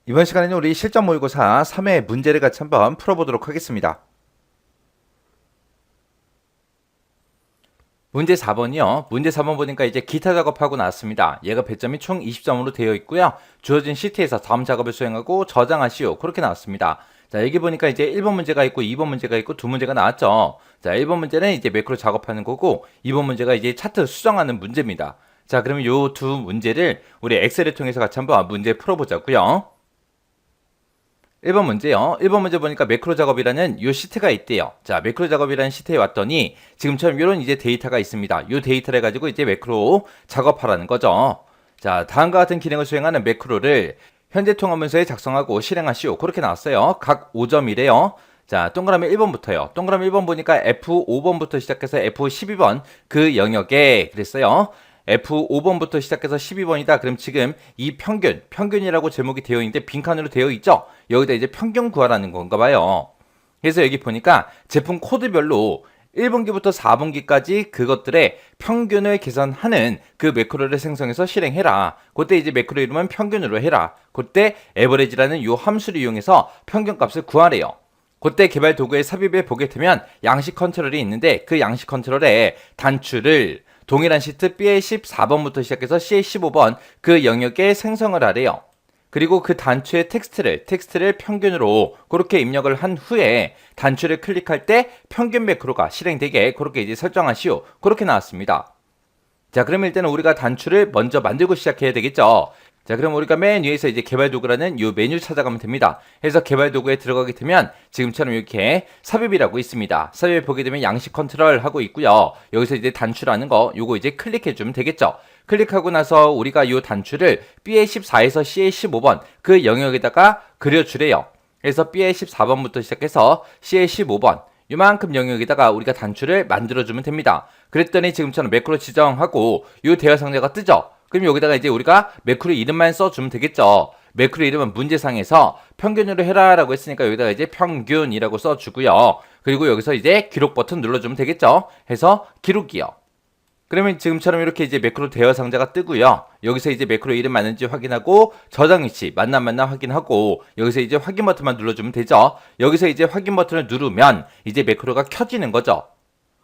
이번 시간에는 우리 실전 모의고사 3회 문제를 같이 한번 풀어보도록 하겠습니다. 문제 4번이요. 문제 4번 보니까 이제 기타 작업하고 나왔습니다. 얘가 배점이 총 20점으로 되어 있고요. 주어진 시트에서 다음 작업을 수행하고 저장하시오. 그렇게 나왔습니다. 자, 여기 보니까 이제 1번 문제가 있고 2번 문제가 있고 두 문제가 나왔죠. 자, 1번 문제는 이제 매크로 작업하는 거고 2번 문제가 이제 차트 수정하는 문제입니다. 자, 그러면 요 두 문제를 우리 엑셀을 통해서 같이 한번 문제 풀어보자고요. 1번 문제요. 1번 문제 보니까 매크로 작업이라는 요 시트가 있대요. 자, 매크로 작업이라는 시트에 왔더니 지금처럼 이런 이제 데이터가 있습니다. 요 데이터를 가지고 이제 매크로 작업하라는 거죠. 자, 다음과 같은 기능을 수행하는 매크로를 현재 통화문서에 작성하고 실행하시오. 그렇게 나왔어요. 각 5점이래요. 자, 동그라미 1번부터요. 동그라미 1번 보니까 F5번부터 시작해서 F12번 그 영역에 그랬어요. F5번부터 시작해서 12번이다. 그럼 지금 이 평균이라고 제목이 되어 있는데 빈칸으로 되어 있죠? 여기다 이제 평균 구하라는 건가 봐요. 그래서 여기 보니까 제품 코드별로 1분기부터 4분기까지 그것들의 평균을 계산하는 그 매크로를 생성해서 실행해라. 그때 이제 매크로 이름은 평균으로 해라. 그때 에버리지라는 요 함수를 이용해서 평균값을 구하래요. 그때 개발 도구에 삽입해 보게 되면 양식 컨트롤이 있는데 그 양식 컨트롤에 단추를 동일한 시트 B의 14번부터 시작해서 C의 15번 그 영역에 생성을 하래요. 그리고 그 단추의 텍스트를 평균으로 그렇게 입력을 한 후에 단추를 클릭할 때 평균 매크로가 실행되게 그렇게 이제 설정하시오. 그렇게 나왔습니다. 자, 그러면 일단은 우리가 단추를 먼저 만들고 시작해야 되겠죠. 자, 그럼 우리가 맨 위에서 이제 개발 도구라는 이 메뉴 찾아가면 됩니다. 해서 개발 도구에 들어가게 되면 지금처럼 이렇게 삽입이라고 있습니다. 삽입에 보게 되면 양식 컨트롤 하고 있고요. 여기서 이제 단추라는 거 요거 이제 클릭해 주면 되겠죠. 클릭하고 나서 우리가 이 단추를 B의 14에서 C의 15번 그 영역에다가 그려주래요. 그래서 B의 14번부터 시작해서 C의 15번 이만큼 영역에다가 우리가 단추를 만들어주면 됩니다. 그랬더니 지금처럼 매크로 지정하고 이 대화 상자가 뜨죠. 그럼 여기다가 이제 우리가 매크로 이름만 써주면 되겠죠. 매크로 이름은 문제상에서 평균으로 해라라고 했으니까 여기다가 이제 평균이라고 써주고요. 그리고 여기서 이제 기록 버튼 눌러주면 되겠죠. 해서 기록이요. 그러면 지금처럼 이렇게 이제 매크로 대화 상자가 뜨고요. 여기서 이제 매크로 이름 맞는지 확인하고 저장 위치 맞나 확인하고 여기서 이제 확인 버튼만 눌러주면 되죠. 여기서 이제 확인 버튼을 누르면 이제 매크로가 켜지는 거죠.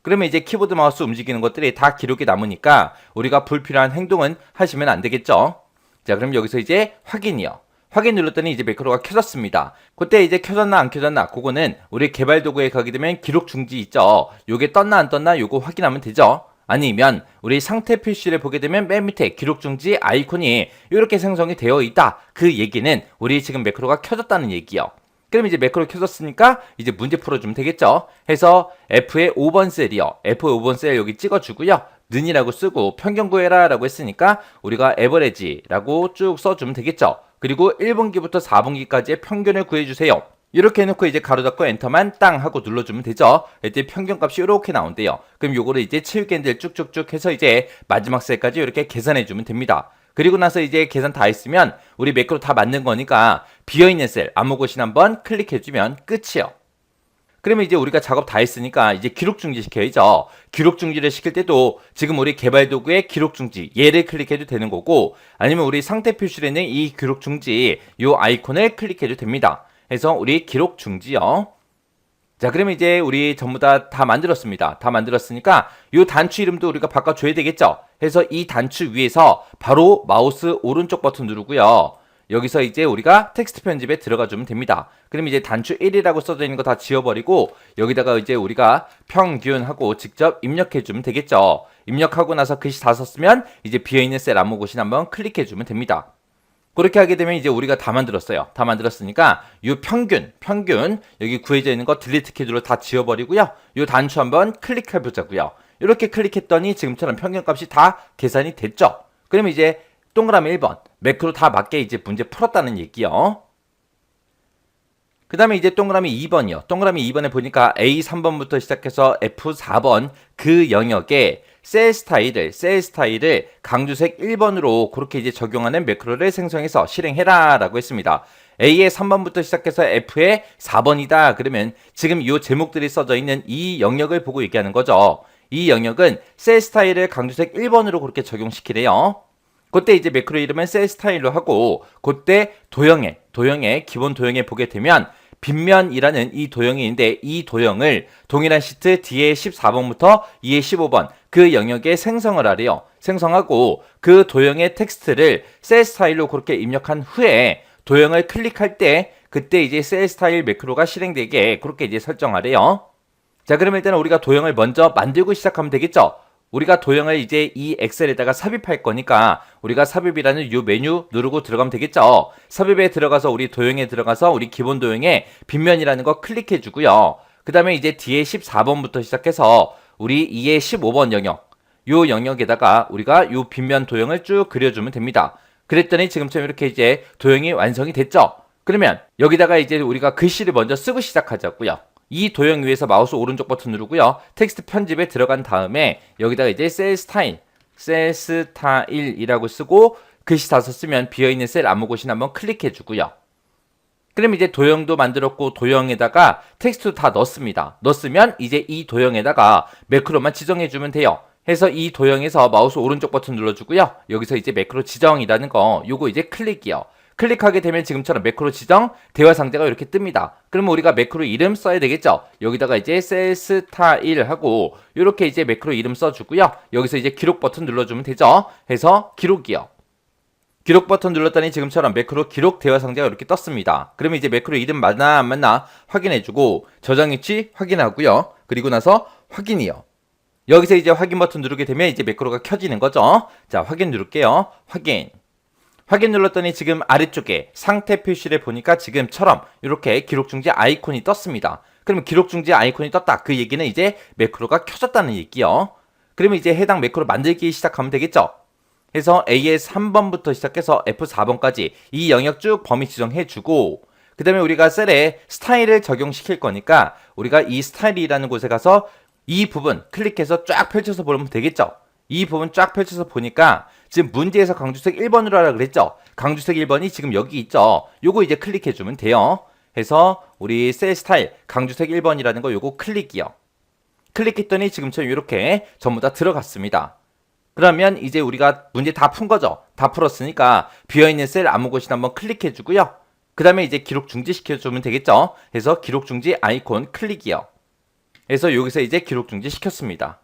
그러면 이제 키보드 마우스 움직이는 것들이 다 기록이 남으니까 우리가 불필요한 행동은 하시면 안 되겠죠. 자, 그럼 여기서 이제 확인이요. 확인 눌렀더니 이제 매크로가 켜졌습니다. 그때 이제 켜졌나 안 켜졌나 그거는 우리 개발 도구에 가게 되면 기록 중지 있죠. 요게 떴나 안 떴나 요거 확인하면 되죠. 아니면 우리 상태 표시를 보게 되면 맨 밑에 기록 중지 아이콘이 이렇게 생성이 되어 있다. 그 얘기는 우리 지금 매크로가 켜졌다는 얘기요. 그럼 이제 매크로 켜졌으니까 이제 문제 풀어주면 되겠죠. 해서 F의 5번 셀이요. F의 5번 셀 여기 찍어주고요. 는이라고 쓰고 평균 구해라 라고 했으니까 우리가 에버리지라고 쭉 써주면 되겠죠. 그리고 1분기부터 4분기까지의 평균을 구해주세요. 이렇게 해놓고 이제 가로 닫고 엔터만 땅 하고 눌러주면 되죠. 이제 평균값이 이렇게 나온대요. 그럼 요거를 이제 체육견들 쭉쭉쭉 해서 이제 마지막 셀까지 이렇게 계산해주면 됩니다. 그리고 나서 이제 계산 다 했으면 우리 매크로 다 만든 거니까 비어있는 셀 아무 곳이나 한번 클릭해주면 끝이요. 그러면 이제 우리가 작업 다 했으니까 이제 기록 중지 시켜야죠. 기록 중지를 시킬 때도 지금 우리 개발 도구의 기록 중지 얘를 클릭해도 되는 거고 아니면 우리 상태 표시를 있는 이 기록 중지 요 아이콘을 클릭해도 됩니다. 해서 우리 기록 중지요. 자, 그러면 이제 우리 전부 다 만들었습니다. 다 만들었으니까 이 단추 이름도 우리가 바꿔줘야 되겠죠. 해서 이 단추 위에서 바로 마우스 오른쪽 버튼 누르고요. 여기서 이제 우리가 텍스트 편집에 들어가 주면 됩니다. 그럼 이제 단추 1이라고 써져 있는 거 다 지워버리고 여기다가 이제 우리가 평균하고 직접 입력해 주면 되겠죠. 입력하고 나서 글씨 다 썼으면 이제 비어있는 셀 아무 곳이나 한번 클릭해 주면 됩니다. 그렇게 하게 되면 이제 우리가 다 만들었어요. 다 만들었으니까 이 평균 여기 구해져 있는 거 딜리트 키로 다 지워버리고요. 이 단추 한번 클릭해 보자고요. 이렇게 클릭했더니 지금처럼 평균값이 다 계산이 됐죠. 그러면 이제 동그라미 1번 매크로 다 맞게 이제 문제 풀었다는 얘기요. 그 다음에 이제 동그라미 2번이요. 동그라미 2번에 보니까 A3번부터 시작해서 F4번 그 영역에 셀 스타일을 강주색 1번으로 그렇게 이제 적용하는 매크로를 생성해서 실행해라 라고 했습니다. A의 3번부터 시작해서 F의 4번이다. 그러면 지금 이 제목들이 써져 있는 이 영역을 보고 얘기하는 거죠. 이 영역은 셀 스타일을 강주색 1번으로 그렇게 적용시키래요. 그때 이제 매크로 이름은 셀 스타일로 하고 그때 도형의 기본 도형에 보게 되면 빗면이라는 이 도형이 있는데 이 도형을 동일한 시트 D의 14번부터 E의 15번 그 영역에 생성을 하래요. 생성하고 그 도형의 텍스트를 셀 스타일로 그렇게 입력한 후에 도형을 클릭할 때 그때 이제 셀 스타일 매크로가 실행되게 그렇게 이제 설정하래요. 자, 그러면 일단 우리가 도형을 먼저 만들고 시작하면 되겠죠? 우리가 도형을 이제 이 엑셀에다가 삽입할 거니까 우리가 삽입이라는 이 메뉴 누르고 들어가면 되겠죠? 삽입에 들어가서 우리 도형에 들어가서 우리 기본 도형에 빗면이라는 거 클릭해 주고요. 그 다음에 이제 D의 14번부터 시작해서 우리 E의 15번 영역, 요 영역에다가 우리가 요 빗면 도형을 쭉 그려주면 됩니다. 그랬더니 지금처럼 이렇게 이제 도형이 완성이 됐죠? 그러면 여기다가 이제 우리가 글씨를 먼저 쓰고 시작하자고요. 이 도형 위에서 마우스 오른쪽 버튼 누르고요. 텍스트 편집에 들어간 다음에 여기다가 이제 셀 스타일이라고 쓰고 글씨 다 썼으면 비어있는 셀 아무 곳이나 한번 클릭해 주고요. 그럼 이제 도형도 만들었고 도형에다가 텍스트도 다 넣습니다. 넣었으면 이제 이 도형에다가 매크로만 지정해 주면 돼요. 해서 이 도형에서 마우스 오른쪽 버튼 눌러주고요. 여기서 이제 매크로 지정이라는 거 요거 이제 클릭이요. 클릭하게 되면 지금처럼 매크로 지정 대화 상자가 이렇게 뜹니다. 그러면 우리가 매크로 이름 써야 되겠죠. 여기다가 이제 셀 스타일 하고 이렇게 이제 매크로 이름 써주고요. 여기서 이제 기록 버튼 눌러주면 되죠. 해서 기록이요. 기록 버튼 눌렀더니 지금처럼 매크로 기록 대화 상자가 이렇게 떴습니다. 그러면 이제 매크로 이름 맞나 안 맞나 확인해주고 저장 위치 확인하고요. 그리고 나서 확인이요. 여기서 이제 확인 버튼 누르게 되면 이제 매크로가 켜지는 거죠. 자, 확인 누를게요. 확인 눌렀더니 지금 아래쪽에 상태 표시를 보니까 지금처럼 이렇게 기록 중지 아이콘이 떴습니다. 그러면 기록 중지 아이콘이 떴다. 그 얘기는 이제 매크로가 켜졌다는 얘기요. 그러면 이제 해당 매크로 만들기 시작하면 되겠죠. 해서 AS 3번부터 시작해서 F4번까지 이 영역 쭉 범위 지정해주고 그 다음에 우리가 셀에 스타일을 적용시킬 거니까 우리가 이 스타일이라는 곳에 가서 이 부분 클릭해서 쫙 펼쳐서 보면 되겠죠. 이 부분 쫙 펼쳐서 보니까 지금 문제에서 강주색 1번으로 하라 그랬죠. 강주색 1번이 지금 여기 있죠. 요거 이제 클릭해주면 돼요. 해서 우리 셀 스타일 강주색 1번이라는 거 요거 클릭이요. 클릭했더니 지금처럼 이렇게 전부 다 들어갔습니다. 그러면 이제 우리가 문제 다 푼 거죠. 다 풀었으니까 비어있는 셀 아무 곳이나 한번 클릭해주고요. 그 다음에 이제 기록 중지시켜주면 되겠죠. 해서 기록 중지 아이콘 클릭이요. 해서 여기서 이제 기록 중지 시켰습니다.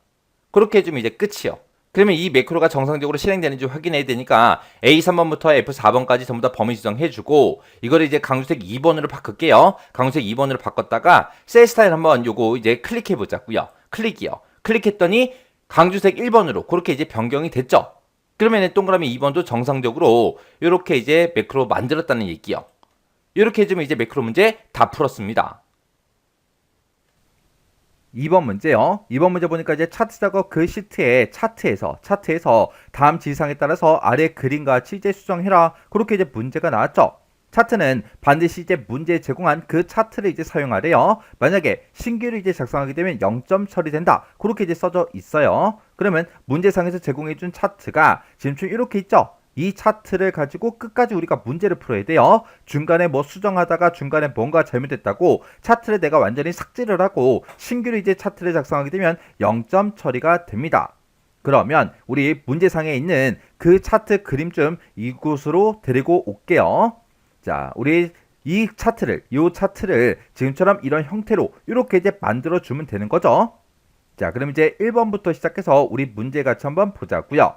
그렇게 해주면 이제 끝이요. 그러면 이 매크로가 정상적으로 실행되는지 확인해야 되니까 A3번부터 F4번까지 전부 다 범위 지정해주고 이거를 이제 강주색 2번으로 바꿀게요. 강주색 2번으로 바꿨다가 셀 스타일 한번 요거 이제 클릭해보자고요. 클릭이요. 클릭했더니 강주색 1번으로 그렇게 이제 변경이 됐죠. 그러면 동그라미 2번도 정상적으로 이렇게 이제 매크로 만들었다는 얘기요. 이렇게 해주면 이제 매크로 문제 다 풀었습니다. 2번 문제요. 2번 문제 보니까 이제 차트 작업 그 시트에 차트에서 다음 지시사항에 따라서 아래 그림과 같이 이제 수정해라. 그렇게 이제 문제가 나왔죠. 차트는 반드시 이제 문제에 제공한 그 차트를 이제 사용하래요. 만약에 신규로 이제 작성하게 되면 0점 처리된다. 그렇게 이제 써져 있어요. 그러면 문제상에서 제공해준 차트가 지금 좀 이렇게 있죠. 이 차트를 가지고 끝까지 우리가 문제를 풀어야 돼요. 중간에 뭐 수정하다가 중간에 뭔가 잘못됐다고 차트를 내가 완전히 삭제를 하고 신규로 이제 차트를 작성하게 되면 0점 처리가 됩니다. 그러면 우리 문제상에 있는 그 차트 그림 좀 이곳으로 데리고 올게요. 자, 우리 이 차트를 지금처럼 이런 형태로 이렇게 이제 만들어 주면 되는 거죠. 자, 그럼 이제 1번부터 시작해서 우리 문제 같이 한번 보자고요.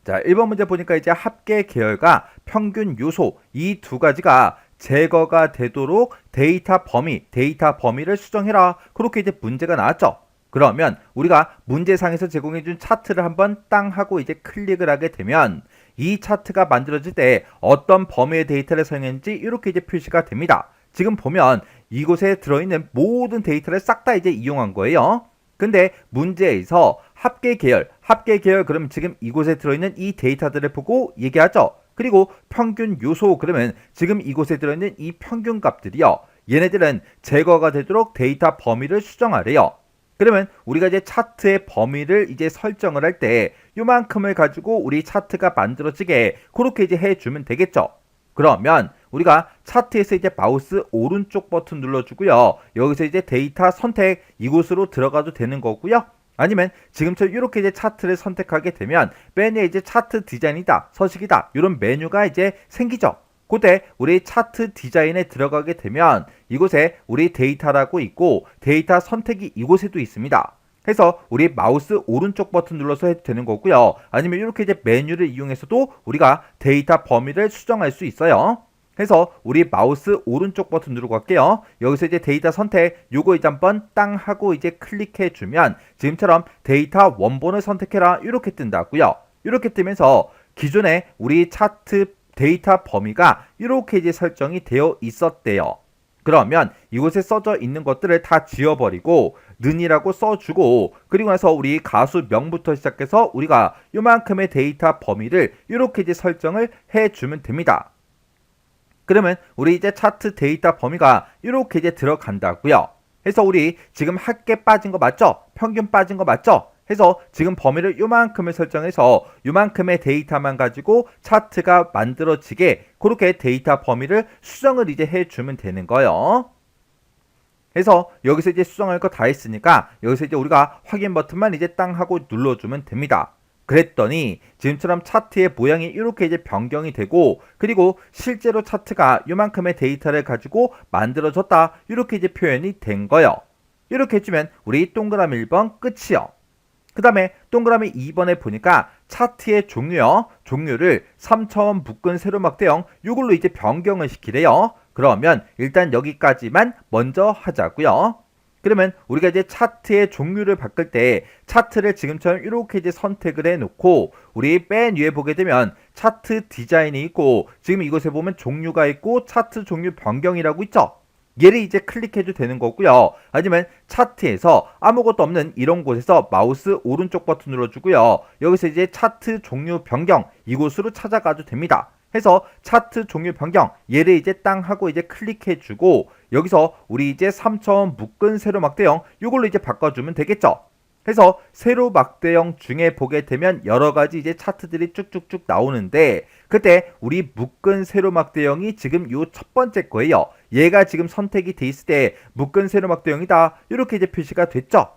자, 1번 문제 보니까 이제 합계 계열과 평균 요소 이 두 가지가 제거가 되도록 데이터 범위를 수정해라. 그렇게 이제 문제가 나왔죠. 그러면 우리가 문제상에서 제공해준 차트를 한번 땅 하고 이제 클릭을 하게 되면 이 차트가 만들어질 때 어떤 범위의 데이터를 사용했는지 이렇게 이제 표시가 됩니다. 지금 보면 이곳에 들어있는 모든 데이터를 싹 다 이제 이용한 거예요. 근데 문제에서 합계 계열 그러면 지금 이곳에 들어있는 이 데이터들을 보고 얘기하죠. 그리고 평균 요소 그러면 지금 이곳에 들어있는 이 평균 값들이요. 얘네들은 제거가 되도록 데이터 범위를 수정하래요. 그러면 우리가 이제 차트의 범위를 이제 설정을 할 때 요만큼을 가지고 우리 차트가 만들어지게 그렇게 이제 해주면 되겠죠. 그러면 우리가 차트에서 이제 마우스 오른쪽 버튼 눌러주고요. 여기서 이제 데이터 선택 이곳으로 들어가도 되는 거고요. 아니면 지금처럼 이렇게 이제 차트를 선택하게 되면 메뉴에 이제 차트 디자인이다, 서식이다 이런 메뉴가 이제 생기죠. 그때 우리 차트 디자인에 들어가게 되면 이곳에 우리 데이터라고 있고 데이터 선택이 이곳에도 있습니다. 그래서 우리 마우스 오른쪽 버튼 눌러서 해도 되는 거고요. 아니면 이렇게 이제 메뉴를 이용해서도 우리가 데이터 범위를 수정할 수 있어요. 그래서 우리 마우스 오른쪽 버튼 누르고 갈게요. 여기서 이제 데이터 선택 요거 이제 한번 땅 하고 이제 클릭해 주면 지금처럼 데이터 원본을 선택해라 이렇게 뜬다고요. 이렇게 뜨면서 기존에 우리 차트 데이터 범위가 이렇게 이제 설정이 되어 있었대요. 그러면 이곳에 써져 있는 것들을 다 지워버리고 는이라고 써주고 그리고 나서 우리 가수명부터 시작해서 우리가 요만큼의 데이터 범위를 이렇게 이제 설정을 해주면 됩니다. 그러면 우리 이제 차트 데이터 범위가 이렇게 이제 들어간다고요. 해서 우리 지금 합계 빠진 거 맞죠? 평균 빠진 거 맞죠? 해서 지금 범위를 요만큼을 설정해서 요만큼의 데이터만 가지고 차트가 만들어지게 그렇게 데이터 범위를 수정을 이제 해주면 되는 거예요. 그래서 여기서 이제 수정할 거 다 했으니까 여기서 이제 우리가 확인 버튼만 이제 땅 하고 눌러주면 됩니다. 그랬더니 지금처럼 차트의 모양이 이렇게 이제 변경이 되고 그리고 실제로 차트가 요만큼의 데이터를 가지고 만들어졌다 이렇게 이제 표현이 된 거예요. 이렇게 해주면 우리 동그라미 1번 끝이요. 그 다음에 동그라미 2번에 보니까 차트의 종류요. 종류를 3차원 묶은 세로막대형 이걸로 이제 변경을 시키래요. 그러면 일단 여기까지만 먼저 하자고요. 그러면 우리가 이제 차트의 종류를 바꿀 때 차트를 지금처럼 이렇게 이제 선택을 해놓고 우리 맨 위에 보게 되면 차트 디자인이 있고 지금 이곳에 보면 종류가 있고 차트 종류 변경이라고 있죠. 얘를 이제 클릭해도 되는 거고요. 아니면 차트에서 아무것도 없는 이런 곳에서 마우스 오른쪽 버튼 눌러주고요. 여기서 이제 차트 종류 변경 이곳으로 찾아가도 됩니다. 해서 차트 종류 변경 얘를 이제 땅 하고 이제 클릭해주고 여기서 우리 이제 3차원 묶은 세로막대형 이걸로 이제 바꿔주면 되겠죠. 해서 세로막대형 중에 보게 되면 여러가지 이제 차트들이 쭉쭉쭉 나오는데 그때 우리 묶은 세로막대형이 지금 요 첫 번째 거예요. 얘가 지금 선택이 돼 있을 때 묶은 세로막대형이다 이렇게 이제 표시가 됐죠.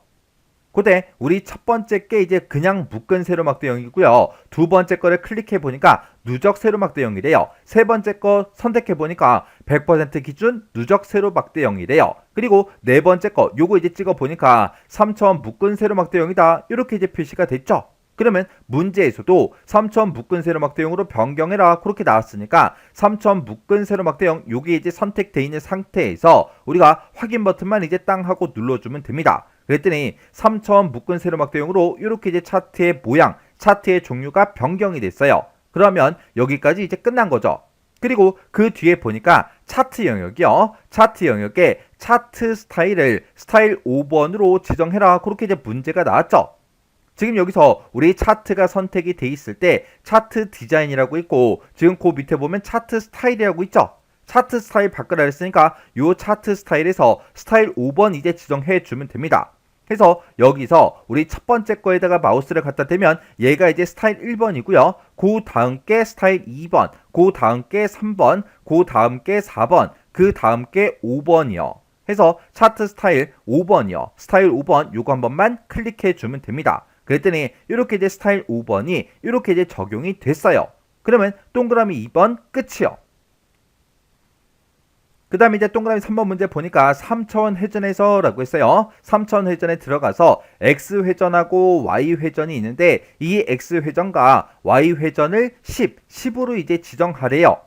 그때 우리 첫 번째 게 이제 그냥 묶은 세로막대형이고요. 두 번째 거를 클릭해 보니까 누적 세로막대형이래요. 세 번째 거 선택해 보니까 100% 기준 누적 세로막대형이래요. 그리고 네 번째 거 요거 이제 찍어 보니까 3차원 묶은 세로막대형이다 이렇게 이제 표시가 됐죠. 그러면 문제에서도 3차원 묶은 세로막대형으로 변경해라 그렇게 나왔으니까 3차원 묶은 세로막대형 요게 이제 선택되어 있는 상태에서 우리가 확인 버튼만 이제 땅 하고 눌러주면 됩니다. 그랬더니 3차원 묶은 세로막대형으로 이렇게 이제 차트의 모양, 차트의 종류가 변경이 됐어요. 그러면 여기까지 이제 끝난 거죠. 그리고 그 뒤에 보니까 차트 영역이요. 차트 영역에 차트 스타일을 스타일 5번으로 지정해라 그렇게 이제 문제가 나왔죠. 지금 여기서 우리 차트가 선택이 돼 있을 때 차트 디자인이라고 있고 지금 그 밑에 보면 차트 스타일이라고 있죠. 차트 스타일 바꾸라 했으니까 요 차트 스타일에서 스타일 5번 이제 지정해 주면 됩니다. 그래서 여기서 우리 첫 번째 거에다가 마우스를 갖다 대면 얘가 이제 스타일 1번이고요. 그 다음 게 스타일 2번, 그 다음 게 3번, 그 다음 게 4번, 그 다음 게 5번이요. 해서 차트 스타일 5번이요. 스타일 5번 요거 한 번만 클릭해 주면 됩니다. 그랬더니 이렇게 이제 스타일 5번이 이렇게 이제 적용이 됐어요. 그러면 동그라미 2번 끝이요. 그 다음에 이제 동그라미 3번 문제 보니까 3차원 회전에서 라고 했어요. 3차원 회전에 들어가서 X회전하고 Y회전이 있는데 이 X회전과 Y회전을 10으로 이제 지정하래요.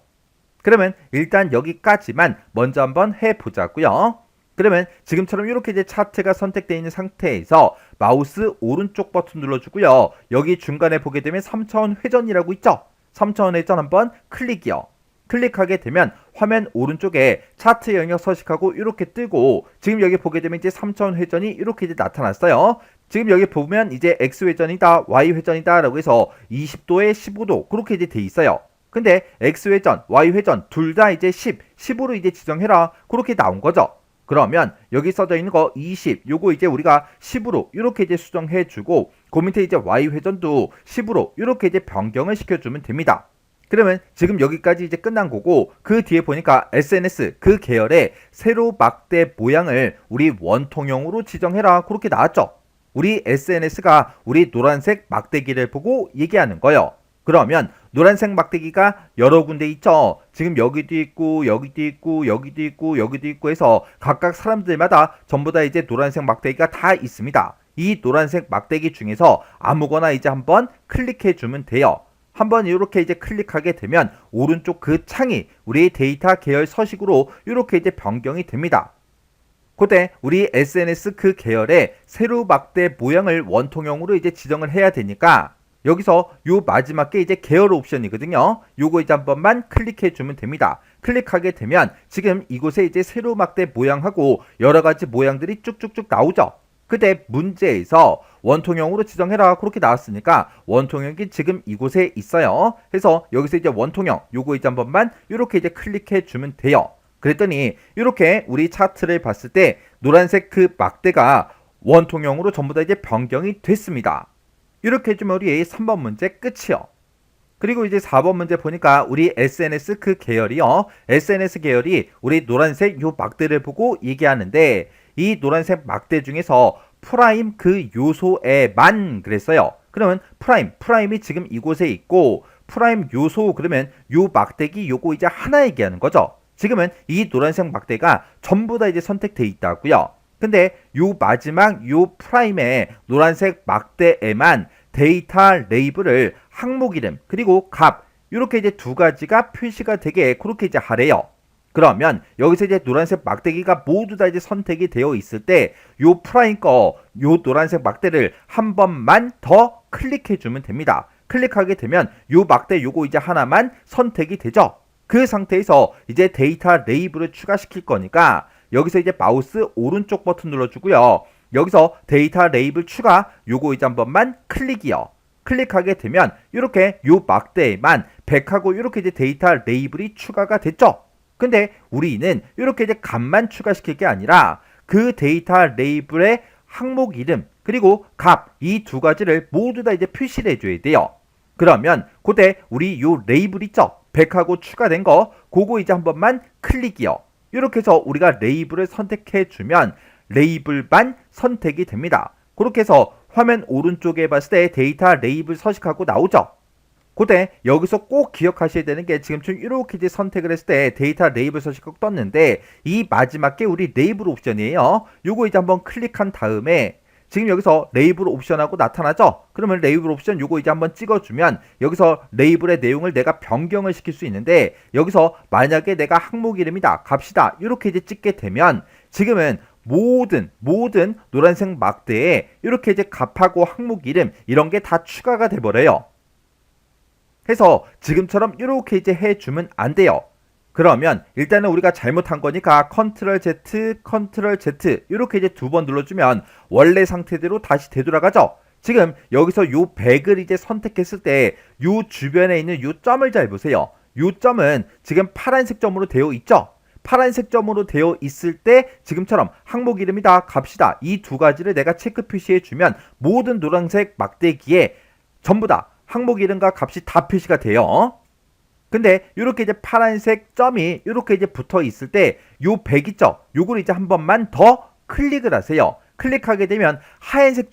그러면 일단 여기까지만 먼저 한번 해보자고요. 그러면 지금처럼 이렇게 이제 차트가 선택되어 있는 상태에서 마우스 오른쪽 버튼 눌러주고요. 여기 중간에 보게 되면 3차원 회전이라고 있죠. 3차원 회전 한번 클릭이요. 클릭하게 되면 화면 오른쪽에 차트 영역 서식하고 이렇게 뜨고 지금 여기 보게 되면 이제 3차원 회전이 이렇게 이제 나타났어요. 지금 여기 보면 이제 X회전이다, Y회전이다 라고 해서 20도에 15도 그렇게 이제 돼 있어요. 근데 X회전, Y회전 둘 다 이제 10으로 이제 지정해라 그렇게 나온 거죠. 그러면 여기 써져 있는 거 20, 요거 이제 우리가 10으로 이렇게 이제 수정해주고 그 밑에 이제 Y회전도 10으로 이렇게 이제 변경을 시켜주면 됩니다. 그러면 지금 여기까지 이제 끝난 거고 그 뒤에 보니까 SNS 그 계열의 세로막대 모양을 우리 원통형으로 지정해라 그렇게 나왔죠. 우리 SNS가 우리 노란색 막대기를 보고 얘기하는 거예요. 그러면 노란색 막대기가 여러 군데 있죠. 지금 여기도 있고 여기도 있고 여기도 있고 여기도 있고 해서 각각 사람들마다 전부 다 이제 노란색 막대기가 다 있습니다. 이 노란색 막대기 중에서 아무거나 이제 한번 클릭해 주면 돼요. 한번 이렇게 이제 클릭하게 되면 오른쪽 그 창이 우리 데이터 계열 서식으로 이렇게 이제 변경이 됩니다. 그때 우리 SNS 그 계열의 세로 막대 모양을 원통형으로 이제 지정을 해야 되니까 여기서 요 마지막 게 이제 계열 옵션이거든요. 요거 이제 한 번만 클릭해 주면 됩니다. 클릭하게 되면 지금 이곳에 이제 세로 막대 모양하고 여러 가지 모양들이 쭉쭉쭉 나오죠. 그때 문제에서 원통형으로 지정해라 그렇게 나왔으니까 원통형이 지금 이곳에 있어요. 그래서 여기서 이제 원통형 요거 이제 한 번만 이렇게 이제 클릭해 주면 돼요. 그랬더니 이렇게 우리 차트를 봤을 때 노란색 그 막대가 원통형으로 전부 다 이제 변경이 됐습니다. 이렇게 해주면 우리 3번 문제 끝이요. 그리고 이제 4번 문제 보니까 우리 SNS 그 계열이요. SNS 계열이 우리 노란색 요 막대를 보고 얘기하는데 이 노란색 막대 중에서 프라임 그 요소에만 그랬어요. 그러면 프라임이 지금 이곳에 있고 프라임 요소 그러면 요 막대기 요거 이제 하나 얘기하는 거죠. 지금은 이 노란색 막대가 전부 다 이제 선택돼 있다고요. 근데 요 마지막 요 프라임의 노란색 막대에만 데이터 레이블을 항목 이름 그리고 값 이렇게 이제 두 가지가 표시가 되게 그렇게 이제 하래요. 그러면 여기서 이제 노란색 막대기가 모두 다 이제 선택이 되어 있을 때 요 프라임 거 요 노란색 막대를 한 번만 더 클릭해 주면 됩니다. 클릭하게 되면 요 막대 요거 이제 하나만 선택이 되죠. 그 상태에서 이제 데이터 레이블을 추가시킬 거니까 여기서 이제 마우스 오른쪽 버튼 눌러주고요. 여기서 데이터 레이블 추가 요거 이제 한 번만 클릭이요. 클릭하게 되면 이렇게 요 막대에만 100하고 이렇게 이제 데이터 레이블이 추가가 됐죠. 근데 우리는 이렇게 이제 값만 추가시킬 게 아니라 그 데이터 레이블의 항목 이름 그리고 값 이 두 가지를 모두 다 이제 표시를 해줘야 돼요. 그러면 그때 우리 요 레이블 있죠? 100하고 추가된 거 그거 이제 한 번만 클릭이요. 이렇게 해서 우리가 레이블을 선택해 주면 레이블만 선택이 됩니다. 그렇게 해서 화면 오른쪽에 봤을 때 데이터 레이블 서식하고 나오죠. 그때 여기서 꼭 기억하셔야 되는 게 지금쯤 이렇게 이제 선택을 했을 때 데이터 레이블 서식하고 떴는데 이 마지막 게 우리 레이블 옵션이에요. 요거 이제 한번 클릭한 다음에 지금 여기서 레이블 옵션하고 나타나죠? 그러면 레이블 옵션 요거 이제 한번 찍어주면 여기서 레이블의 내용을 내가 변경을 시킬 수 있는데 여기서 만약에 내가 항목 이름이다, 값이다 이렇게 이제 찍게 되면 지금은 모든 노란색 막대에 이렇게 이제 값하고 항목 이름 이런 게 다 추가가 돼 버려요. 해서 지금처럼 이렇게 이제 해주면 안 돼요. 그러면 일단은 우리가 잘못한 거니까 컨트롤 Z 이렇게 이제 두 번 눌러주면 원래 상태대로 다시 되돌아가죠. 지금 여기서 요 100을 이제 선택했을 때 요 주변에 있는 요 점을 잘 보세요. 요 점은 지금 파란색 점으로 되어 있죠. 파란색 점으로 되어 있을 때 지금처럼 항목 이름이다, 값이다 이 두 가지를 내가 체크 표시해 주면 모든 노란색 막대기에 전부 다 항목 이름과 값이 다 표시가 돼요. 근데 이렇게 이제 파란색 점이 이렇게 이제 붙어 있을 때 요 100 있죠? 요걸 이제 한 번만 더 클릭을 하세요. 클릭하게 되면 하얀색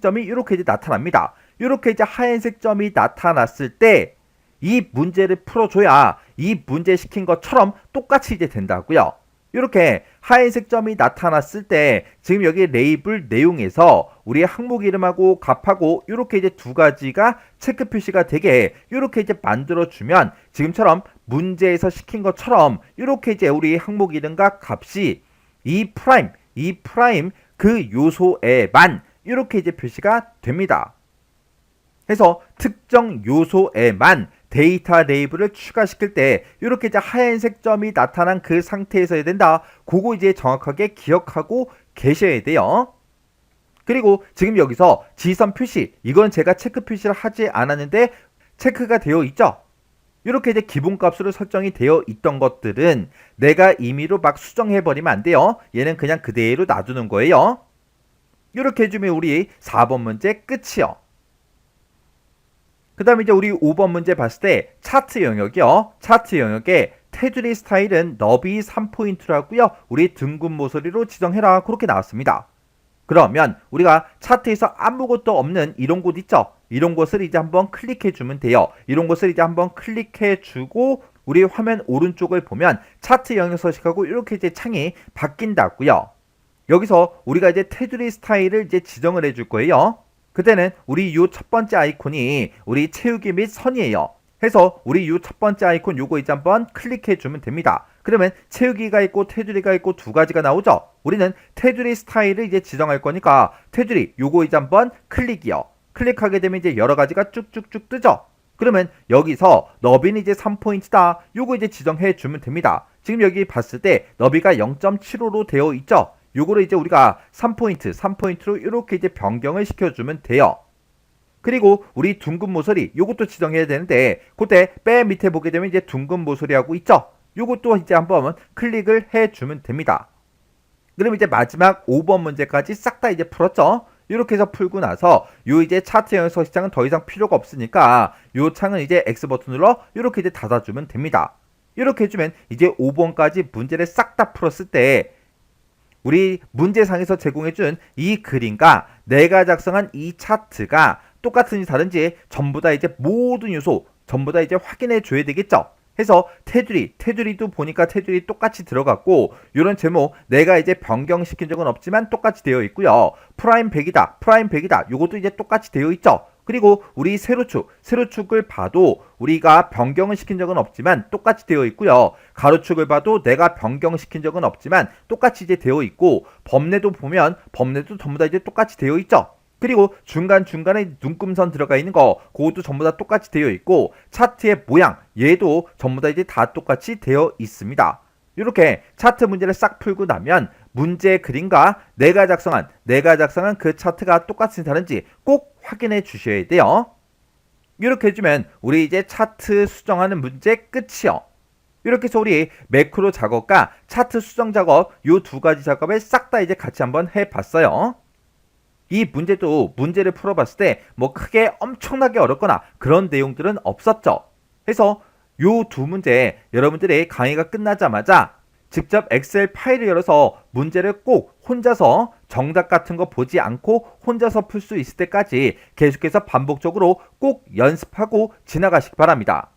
점이 이렇게 이제 나타납니다. 이렇게 이제 하얀색 점이 나타났을 때 이 문제를 풀어줘야 이 문제 시킨 것처럼 똑같이 이제 된다고요. 이렇게 하얀색 점이 나타났을 때 지금 여기 레이블 내용에서 우리의 항목 이름하고 값하고 이렇게 이제 두 가지가 체크 표시가 되게 이렇게 이제 만들어주면 지금처럼 문제에서 시킨 것처럼 이렇게 이제 우리 항목 이름과 값이 이 프라임 그 요소에만 이렇게 이제 표시가 됩니다. 그래서 특정 요소에만 데이터 레이블을 추가시킬 때 이렇게 이제 하얀색 점이 나타난 그 상태에서 해야 된다. 그거 이제 정확하게 기억하고 계셔야 돼요. 그리고 지금 여기서 지선 표시 이건 제가 체크 표시를 하지 않았는데 체크가 되어 있죠. 이렇게 이제 기본값으로 설정이 되어 있던 것들은 내가 임의로 막 수정해버리면 안 돼요. 얘는 그냥 그대로 놔두는 거예요. 이렇게 해주면 우리 4번 문제 끝이요. 그 다음에 이제 우리 5번 문제 봤을 때 차트 영역이요. 차트 영역에 테두리 스타일은 너비 3포인트라고요. 우리 등급 모서리로 지정해라. 그렇게 나왔습니다. 그러면 우리가 차트에서 아무것도 없는 이런 곳 있죠? 이런 곳을 이제 한번 클릭해 주면 돼요. 이런 곳을 이제 한번 클릭해 주고 우리 화면 오른쪽을 보면 차트 영역 서식하고 이렇게 이제 창이 바뀐다고요. 여기서 우리가 이제 테두리 스타일을 이제 지정을 해줄 거예요. 그때는 우리 요 첫 번째 아이콘이 우리 채우기 및 선이에요. 해서 우리 요 첫 번째 아이콘 요거 이제 한번 클릭해 주면 됩니다. 그러면 채우기가 있고 테두리가 있고 두 가지가 나오죠. 우리는 테두리 스타일을 이제 지정할 거니까 테두리 요거 이제 한번 클릭이요. 클릭하게 되면 이제 여러 가지가 쭉쭉쭉 뜨죠. 그러면 여기서 너비는 이제 3포인트다. 요거 이제 지정해 주면 됩니다. 지금 여기 봤을 때 너비가 0.75로 되어 있죠. 요거를 이제 우리가 3포인트로 이렇게 이제 변경을 시켜주면 돼요. 그리고 우리 둥근 모서리 요것도 지정해야 되는데 그때 맨 밑에 보게 되면 이제 둥근 모서리하고 있죠. 요것도 이제 한번 클릭을 해주면 됩니다. 그럼 이제 마지막 5번 문제까지 싹 다 이제 풀었죠. 이렇게 해서 풀고 나서 요 이제 차트 영역 서식창은 더 이상 필요가 없으니까 요 창은 이제 X 버튼 눌러 이렇게 이제 닫아주면 됩니다. 이렇게 해주면 이제 5번까지 문제를 싹 다 풀었을 때 우리 문제상에서 제공해준 이 그림과 내가 작성한 이 차트가 똑같은지 다른지 전부 다 이제 모든 요소 전부 다 이제 확인해 줘야 되겠죠. 해서 테두리도 보니까 테두리 똑같이 들어갔고 이런 제목 내가 이제 변경시킨 적은 없지만 똑같이 되어 있고요. 프라임 100이다 요것도 이제 똑같이 되어 있죠. 그리고 우리 세로축을 봐도 우리가 변경을 시킨 적은 없지만 똑같이 되어 있고요. 가로축을 봐도 내가 변경시킨 적은 없지만 똑같이 이제 되어 있고 범례도 보면 범례도 전부 다 이제 똑같이 되어 있죠. 그리고 중간중간에 눈금선 들어가 있는 거 그것도 전부 다 똑같이 되어 있고 차트의 모양 얘도 전부 다 이제 다 똑같이 되어 있습니다. 이렇게 차트 문제를 싹 풀고 나면 문제 그림과 내가 작성한 그 차트가 똑같은지 다른지 꼭 확인해 주셔야 돼요. 이렇게 해주면 우리 이제 차트 수정하는 문제 끝이요. 이렇게 해서 우리 매크로 작업과 차트 수정 작업 요 두 가지 작업을 싹 다 이제 같이 한번 해봤어요. 이 문제도 문제를 풀어봤을 때 뭐 크게 엄청나게 어렵거나 그런 내용들은 없었죠. 해서 요 두 문제 여러분들의 강의가 끝나자마자 직접 엑셀 파일을 열어서 문제를 꼭 혼자서 정답 같은 거 보지 않고 혼자서 풀 수 있을 때까지 계속해서 반복적으로 꼭 연습하고 지나가시기 바랍니다.